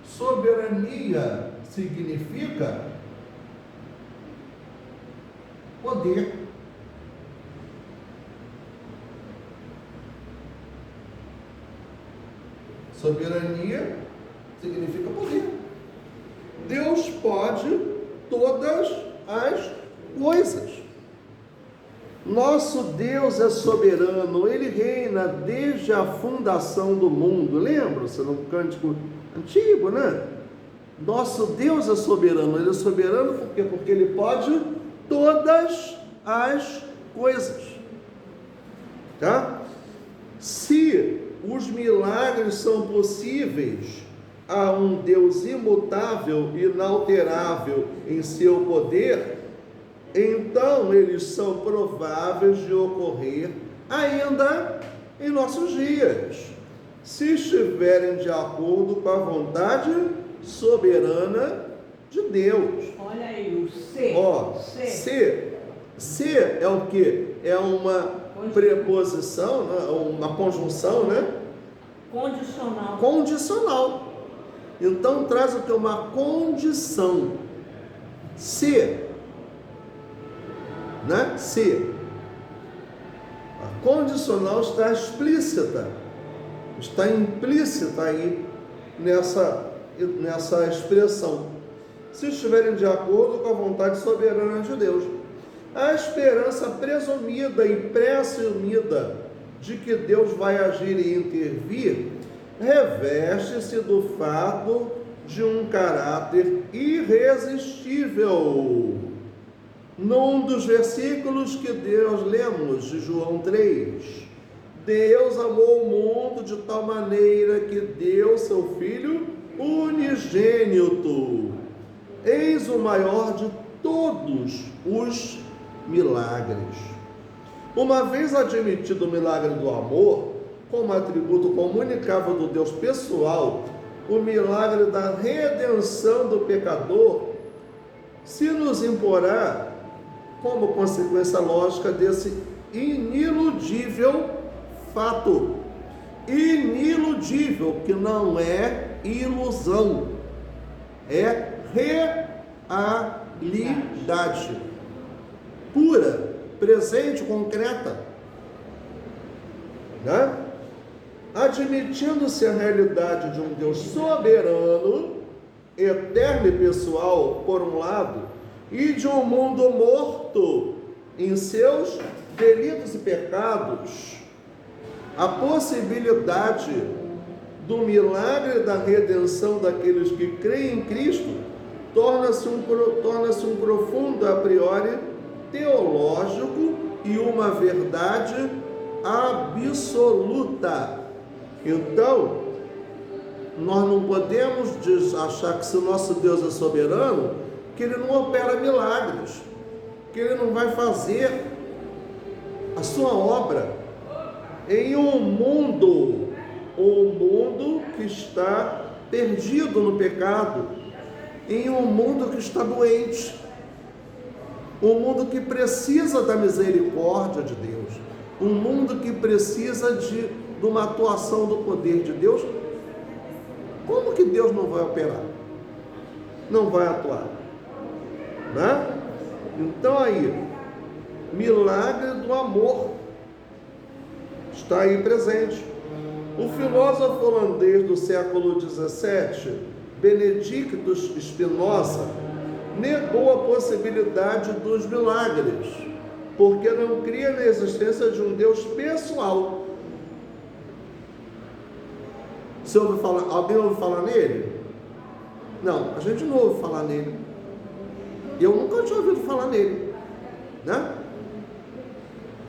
Soberania significa poder. Soberania significa poder. Deus pode todas as coisas. Nosso Deus é soberano, Ele reina desde a fundação do mundo. Lembra-se num cântico antigo, né? Nosso Deus é soberano. Ele é soberano por quê? Porque Ele pode todas as coisas. Tá? Se os milagres são possíveis a um Deus imutável, inalterável em seu poder, então eles são prováveis de ocorrer ainda em nossos dias, se estiverem de acordo com a vontade soberana de Deus. Olha aí, o C. Se é o que? É uma preposição, uma conjunção, né? Condicional. Condicional. Então traz o que? Uma condição. Se, né? Se. A condicional está explícita, está implícita aí nessa expressão. Se estiverem de acordo com a vontade soberana de Deus. A esperança presumida e presumida de que Deus vai agir e intervir reveste-se do fato de um caráter irresistível. Num dos versículos que Deus lemos de João 3, Deus amou o mundo de tal maneira que deu seu Filho unigênito. Eis o maior de todos os milagres. Uma vez admitido o milagre do amor, como atributo comunicável do Deus pessoal, o milagre da redenção do pecador se nos imporá como consequência lógica desse iniludível fato. Iniludível, que não é ilusão, é realidade pura, presente, concreta, né? Admitindo-se a realidade de um Deus soberano, eterno e pessoal, por um lado, e de um mundo morto em seus delitos e pecados, a possibilidade do milagre da redenção daqueles que creem em Cristo torna-se um profundo a priori teológico e uma verdade absoluta. Então, nós não podemos achar que se o nosso Deus é soberano, que Ele não opera milagres, que Ele não vai fazer a sua obra em um mundo que está perdido no pecado, em um mundo que está doente, um mundo que precisa da misericórdia de Deus, um mundo que precisa de uma atuação do poder de Deus. Como que Deus não vai operar? Não vai atuar, né? Então aí, milagre do amor está aí presente. O filósofo holandês do século XVII, Benedictus Spinoza, negou a possibilidade dos milagres, porque não cria na existência de um Deus pessoal. Você ouve falar, alguém ouve falar nele? Não, a gente não ouve falar nele. Eu nunca tinha ouvido falar nele, né?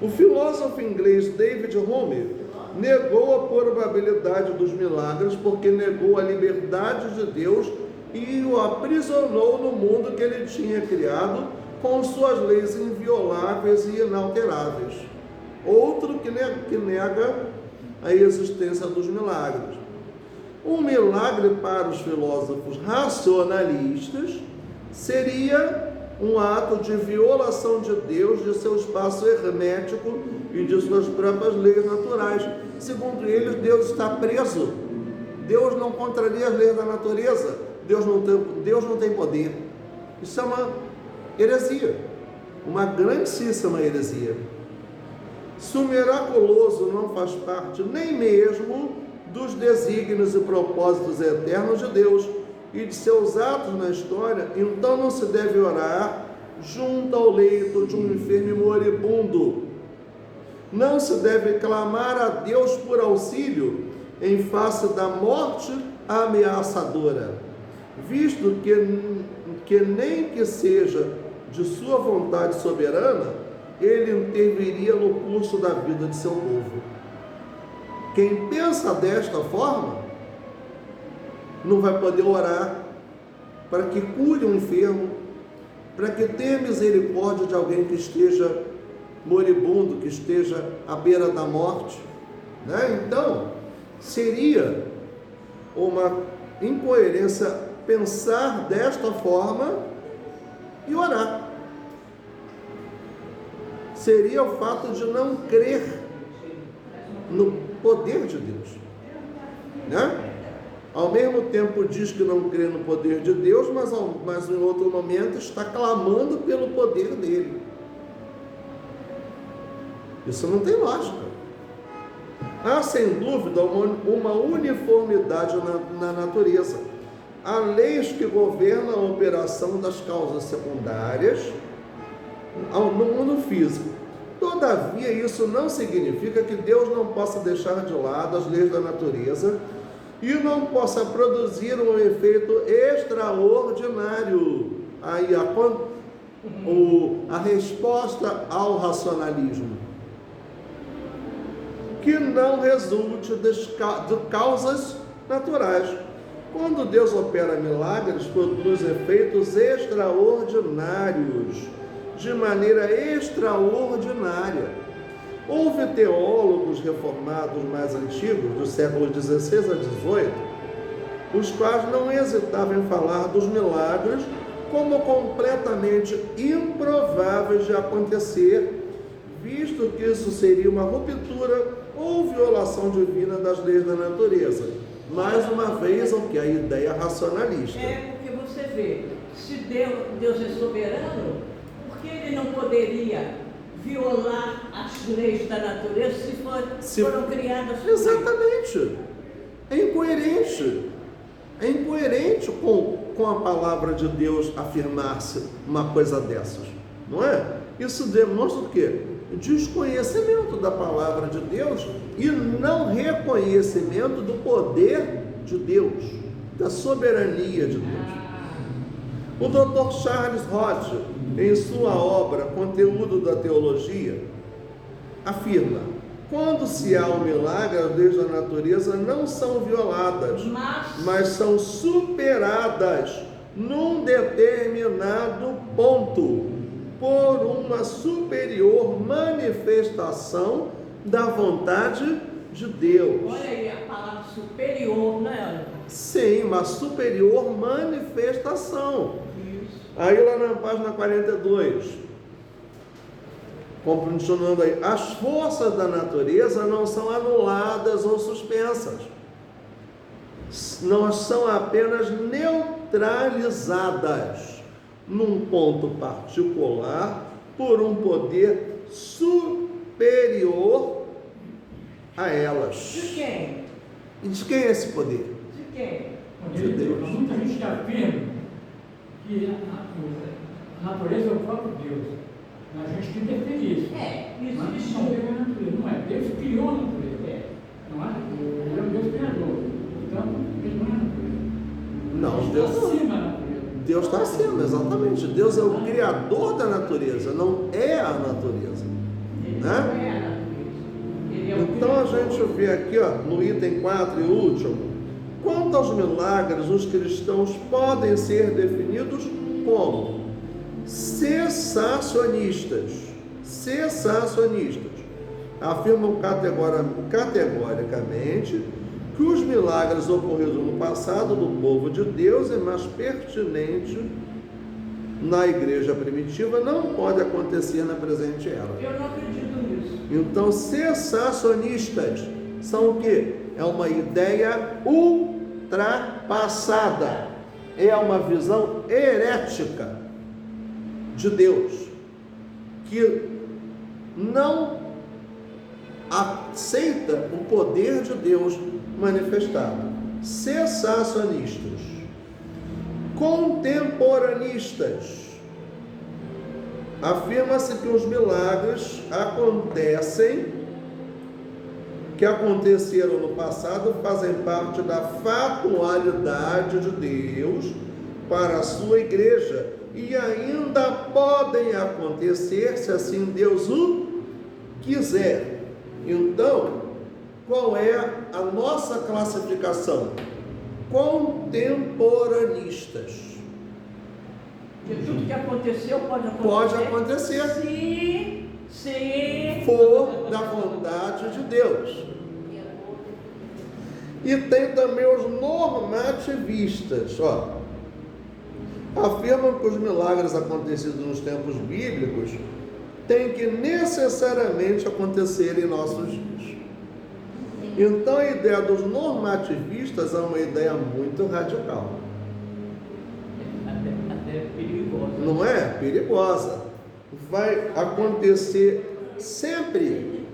O filósofo inglês David Hume negou a probabilidade dos milagres porque negou a liberdade de Deus e o aprisionou no mundo que ele tinha criado com suas leis invioláveis e inalteráveis. Outro que nega a existência dos milagres. Um milagre para os filósofos racionalistas seria um ato de violação de Deus, de seu espaço hermético e de suas próprias leis naturais. Segundo eles, Deus está preso. Deus não contraria as leis da natureza. Deus não tem poder. Isso é uma heresia, uma grandíssima heresia. Se o miraculoso não faz parte nem mesmo dos desígnios e propósitos eternos de Deus e de seus atos na história, então não se deve orar junto ao leito de um enfermo moribundo. Não se deve clamar a Deus por auxílio em face da morte ameaçadora, visto que nem que seja de sua vontade soberana, ele interviria no curso da vida de seu povo. Quem pensa desta forma não vai poder orar para que cure um enfermo, para que tenha misericórdia de alguém que esteja moribundo, que esteja à beira da morte, né? Então, seria uma incoerência pensar desta forma e orar. Seria o fato de não crer no poder de Deus, né? Ao mesmo tempo diz que não crê no poder de Deus, mas em outro momento está clamando pelo poder dele. Isso não tem lógica. Há sem dúvida uma uniformidade na natureza. Há leis que governam a operação das causas secundárias no mundo físico. Todavia, isso não significa que Deus não possa deixar de lado as leis da natureza e não possa produzir um efeito extraordinário. Aí a resposta ao racionalismo, que não resulte de causas naturais. Quando Deus opera milagres, produz efeitos extraordinários, de maneira extraordinária. Houve teólogos reformados mais antigos, dos séculos XVI a XVIII, os quais não hesitavam em falar dos milagres como completamente improváveis de acontecer, visto que isso seria uma ruptura ou violação divina das leis da natureza. Mais uma vez, o que? A ideia racionalista. É porque você vê, se Deus é soberano, por que ele não poderia violar as leis da natureza se foram criadas por ele? Exatamente. É incoerente. É incoerente com a palavra de Deus afirmar-se uma coisa dessas, não é? Isso demonstra o quê? Desconhecimento da palavra de Deus e não reconhecimento do poder de Deus, da soberania de Deus. O Dr. Charles Hodge, em sua obra Conteúdo da Teologia, afirma: quando se há um milagre, as leis da natureza não são violadas, mas são superadas num determinado ponto, por uma superior manifestação da vontade de Deus. Olha aí a palavra superior, né? Sim, uma superior manifestação. Isso. Aí lá na página 42, continuando aí, as forças da natureza não são anuladas ou suspensas, não são apenas neutralizadas num ponto particular por um poder superior a elas. De quem? E de quem é esse poder? De quem? De Deus. Muita gente afirma que a natureza é o próprio Deus. A gente tem que defender isso. Mas Existe não é a natureza, não é. Deus criou a natureza. Não é? Ele é o Deus criador. Então, ele não é a natureza. Não, Ele Deus está acima da natureza. Deus está acima, exatamente. Deus é o criador da natureza, não é a natureza. Ele Né? não é a natureza. Ele é o Então a criador. gente vê aqui, ó, no item 4 e último, quanto aos milagres, os cristãos podem ser definidos como cessacionistas. Cessacionistas. Afirmam categoricamente que os milagres ocorridos no passado do povo de Deus é mais pertinente na igreja primitiva, não pode acontecer na presente era. Eu não acredito nisso. Então, cessacionistas são o quê? É uma ideia ultrapassada, é uma visão herética de Deus, que não aceita o poder de Deus manifestado. Cessacionistas. Contemporanistas. Afirma-se que os milagres que aconteceram no passado, fazem parte da fatualidade de Deus para a sua igreja e ainda podem acontecer se assim Deus o quiser. Então, qual é a nossa classificação? Contemporanistas. Que tudo que aconteceu pode acontecer. Pode acontecer. Se For da vontade de Deus. E tem também os normativistas, ó. Afirmam que os milagres acontecidos nos tempos bíblicos têm que necessariamente acontecer em nossos dias. Então a ideia dos normativistas é uma ideia muito radical. até perigosa. Não é? Perigosa. Vai acontecer sempre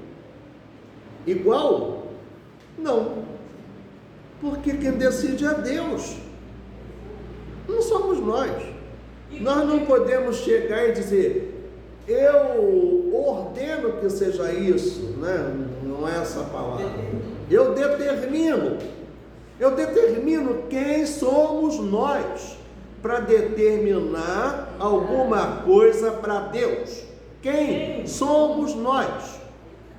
igual? Não. Porque quem decide é Deus. Não somos nós. Nós não podemos chegar e dizer, eu ordeno que seja isso, né? Não é essa palavra. Eu determino quem somos nós para determinar alguma coisa para Deus. Quem somos nós?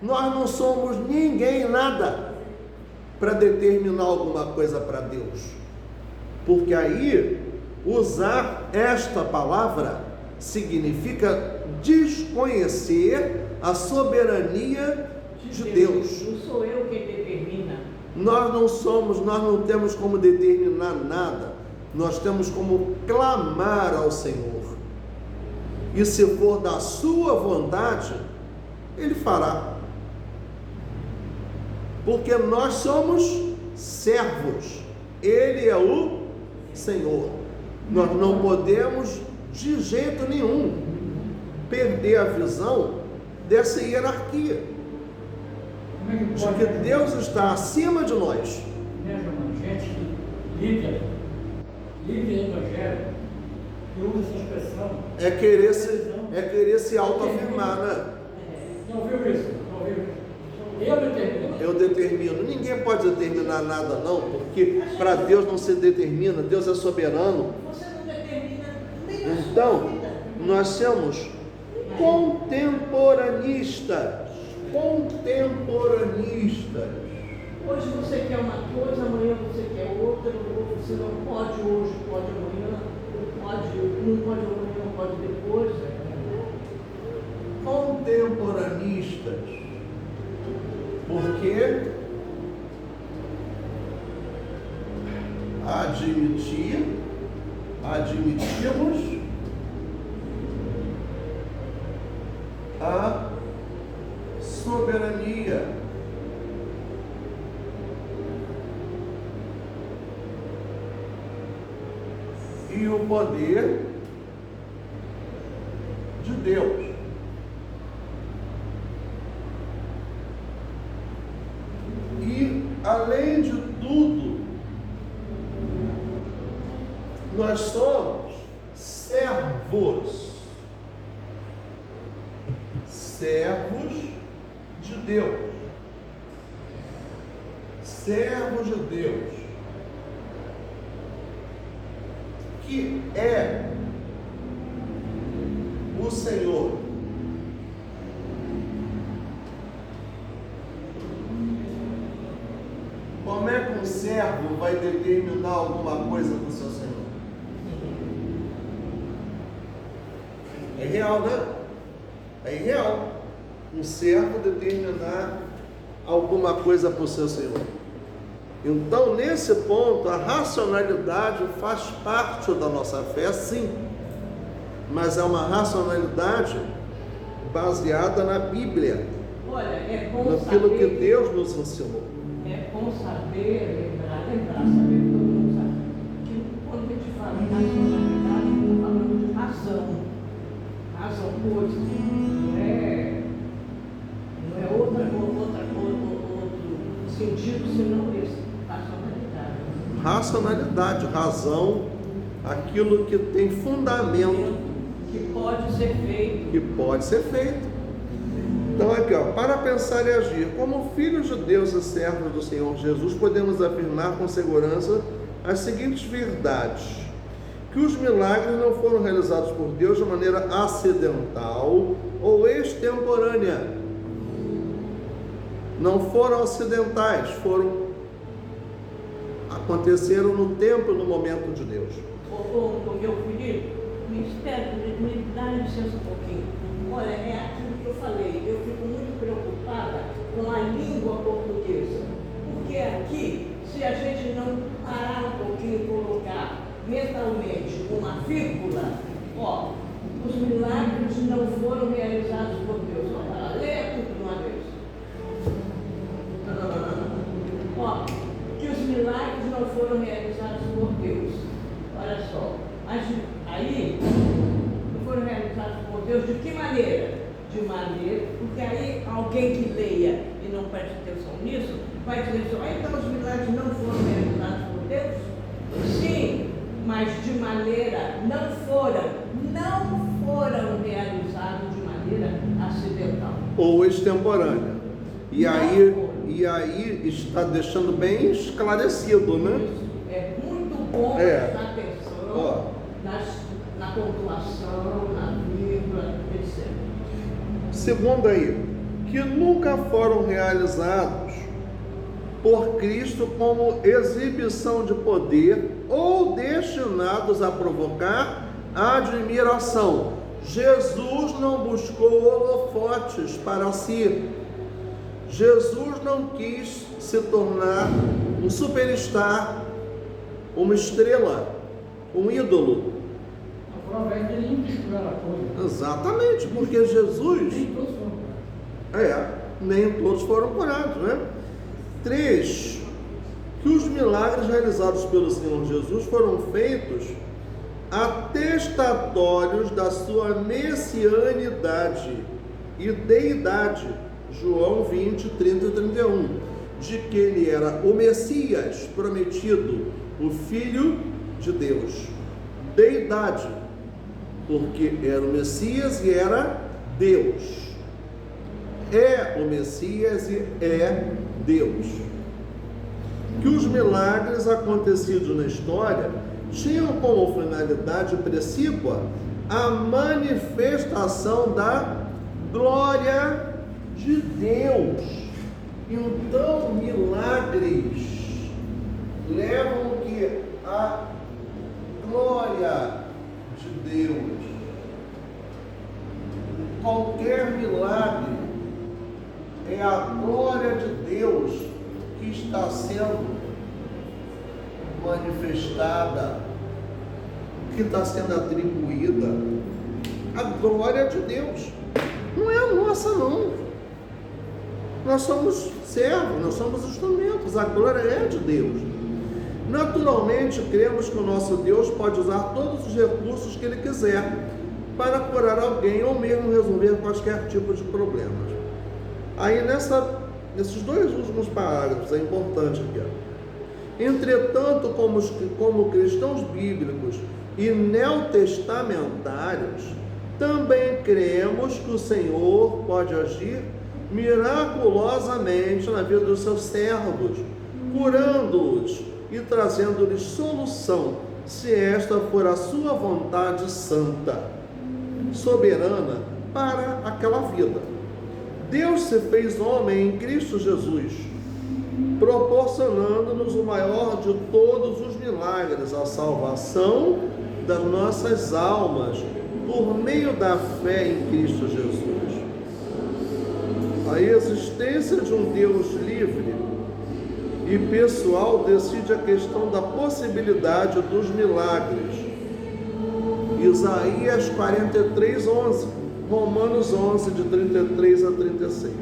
Nós não somos ninguém, nada, para determinar alguma coisa para Deus. Porque aí, usar esta palavra significa desconhecer a soberania de Deus. Não sou eu quem determina. Nós não temos como determinar nada. Nós temos como clamar ao Senhor. E se for da sua vontade, Ele fará. Porque nós somos servos. Ele é o Senhor. Nós não podemos, de jeito nenhum, perder a visão dessa hierarquia. Como é que De pode, que Deus está acima de nós. né, Giovanni? Gente líder do Evangelho, que usa essa expressão. É querer se autoafirmar, né? Não ouviu isso? Não ouviu isso? Eu determino. Eu determino. Ninguém pode determinar nada, não, porque para Deus não se determina. Deus é soberano. Você não determina nem a sua Então, vida. nós somos contemporanistas. Contemporanistas. Hoje você quer uma coisa, amanhã você quer outra, ou você não pode hoje, pode amanhã, não pode amanhã, não pode depois. Contemporanistas. Porque admitimos a soberania. E o poder de Deus. E, além de tudo, nós somos servos. Servos de Deus. Servos de Deus. Que é o Senhor. Como é que um servo vai determinar alguma coisa do seu Senhor? É real, né? É irreal um servo determinar alguma coisa para o seu Senhor. Então, nesse ponto, a racionalidade faz parte da nossa fé, sim. Mas é uma racionalidade baseada na Bíblia, Olha, é bom naquilo saber que Deus nos ensinou. É bom saber, saber que todo mundo sabe, que quando a gente fala de racionalidade, está falando de razão. Razão coisa. Não é outro sentido senão esse. Racionalidade. Racionalidade, razão, aquilo que tem fundamento, Que pode ser feito. que pode ser feito. Então aqui, ó, para pensar e agir, como filhos de Deus e servos do Senhor Jesus, podemos afirmar com segurança as seguintes verdades: que os milagres não foram realizados por Deus de maneira acidental ou extemporânea. Não foram acidentais, aconteceram no tempo e no momento de Deus. Meu filho, me dá licença um pouquinho. Olha, é aquilo que eu falei, eu fico muito preocupada com a língua portuguesa, porque aqui, se a gente não parar um pouquinho e colocar mentalmente uma vírgula, ó, os milagres não foram realizados por Deus. Olha, leia tudo de uma vez. Ó, que os milagres não foram realizados por Deus. Olha só, mas aí não foram realizados por Deus de que maneira? De maneira, porque aí alguém que leia e não preste atenção nisso, vai dizer assim, então os milagres não foram realizados por Deus? Sim, mas de maneira, não foram realizados de maneira acidental. Ou extemporânea. E aí está deixando bem esclarecido, né? Isso. É muito bom prestar atenção na pontuação, na vírgula, etc. Segundo aí, que nunca foram realizados por Cristo como exibição de poder ou destinados a provocar admiração. Jesus não buscou holofotes para si. Jesus não quis se tornar um superstar, uma estrela, um ídolo. Através dele misturar a coisa. Exatamente, porque Jesus... Nem todos foram curados. nem todos foram curados, né? 3. Que os milagres realizados pelo Senhor Jesus foram feitos atestatórios da sua messianidade e deidade, João 20, 30 e 31, de que ele era o Messias prometido, o Filho de Deus. Deidade, porque era o Messias e era Deus. É o Messias e é Deus. Que os milagres acontecidos na história tinham como finalidade precípua a manifestação da glória de Deus. Então, milagres levam que a glória de Deus. Qualquer milagre é a glória de Deus que está sendo manifestada, que está sendo atribuída. A glória de Deus não é a nossa, não. Nós somos servos, nós somos instrumentos, a glória é de Deus. Naturalmente, cremos que o nosso Deus pode usar todos os recursos que Ele quiser para curar alguém ou mesmo resolver qualquer tipo de problemas. Aí nesses 2 últimos parágrafos é importante aqui. Entretanto, como cristãos bíblicos e neotestamentários, também cremos que o Senhor pode agir miraculosamente na vida dos seus servos, curando-os e trazendo-lhes solução, se esta for a sua vontade santa, soberana para aquela vida. Deus se fez homem em Cristo Jesus, proporcionando-nos o maior de todos os milagres, a salvação das nossas almas, por meio da fé em Cristo Jesus. A existência de um Deus livre e pessoal decide a questão da possibilidade dos milagres. Isaías 43, 11, Romanos 11, de 33 a 36.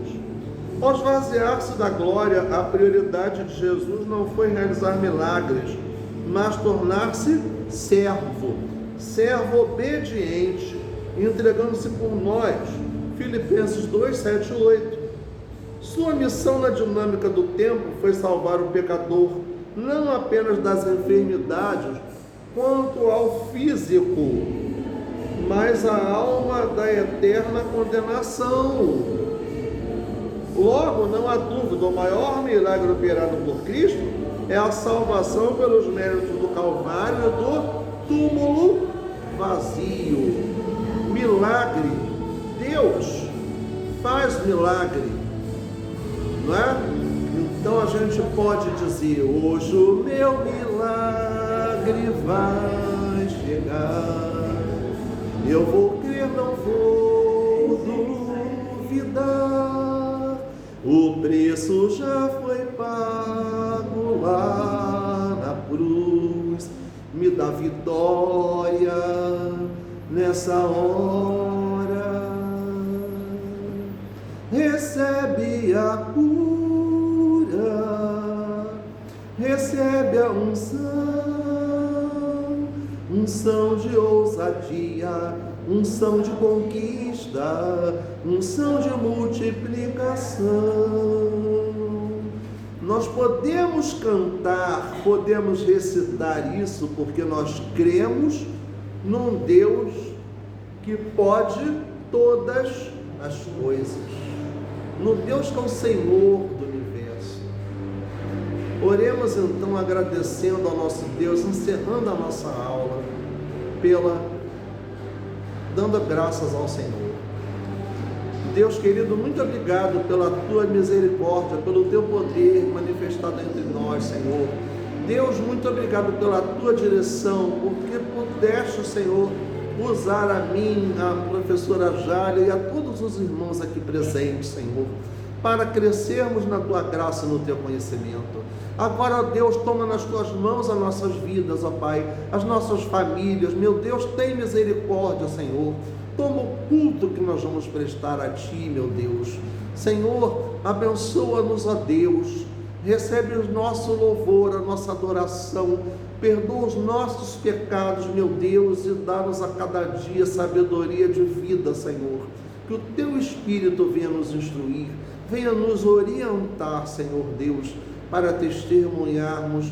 Ao esvaziar-se da glória, a prioridade de Jesus não foi realizar milagres, mas tornar-se servo obediente, entregando-se por nós. Filipenses 2, 7 e 8. Sua missão na dinâmica do tempo foi salvar o pecador, não apenas das enfermidades, quanto ao físico, mas a alma da eterna condenação. Logo, não há dúvida, o maior milagre operado por Cristo é a salvação pelos méritos do Calvário e do túmulo vazio. Milagre, Deus faz milagre, não é? Então a gente pode dizer: hoje o meu milagre vai chegar, eu vou crer, não vou duvidar, o preço já foi pago lá na cruz, me dá vitória nessa hora, recebe a cura, recebe a unção de ousadia, unção de conquista, unção de multiplicação. Nós podemos cantar, podemos recitar isso porque nós cremos num Deus que pode todas as coisas, no Deus que é o Senhor do universo. Oremos então agradecendo ao nosso Deus, encerrando a nossa aula, dando graças ao Senhor. Deus querido, muito obrigado pela tua misericórdia, pelo teu poder manifestado entre nós, Senhor. Deus, muito obrigado pela tua direção, porque pudeste, Senhor, usar a mim, a professora Jália e a todos os irmãos aqui presentes, Senhor, para crescermos na tua graça e no teu conhecimento. Agora, ó Deus, toma nas tuas mãos as nossas vidas, ó Pai, as nossas famílias. Meu Deus, tem misericórdia, Senhor. Toma o culto que nós vamos prestar a Ti, meu Deus. Senhor, abençoa-nos, ó Deus. Recebe o nosso louvor, a nossa adoração. Perdoa os nossos pecados, meu Deus, e dá-nos a cada dia sabedoria de vida, Senhor. Que o Teu Espírito venha nos instruir, venha nos orientar, Senhor Deus, para testemunharmos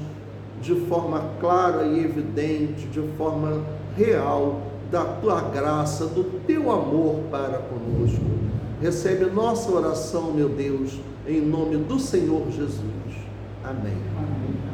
de forma clara e evidente, de forma real, da Tua graça, do Teu amor para conosco. Recebe nossa oração, meu Deus, em nome do Senhor Jesus. Amém. Amém.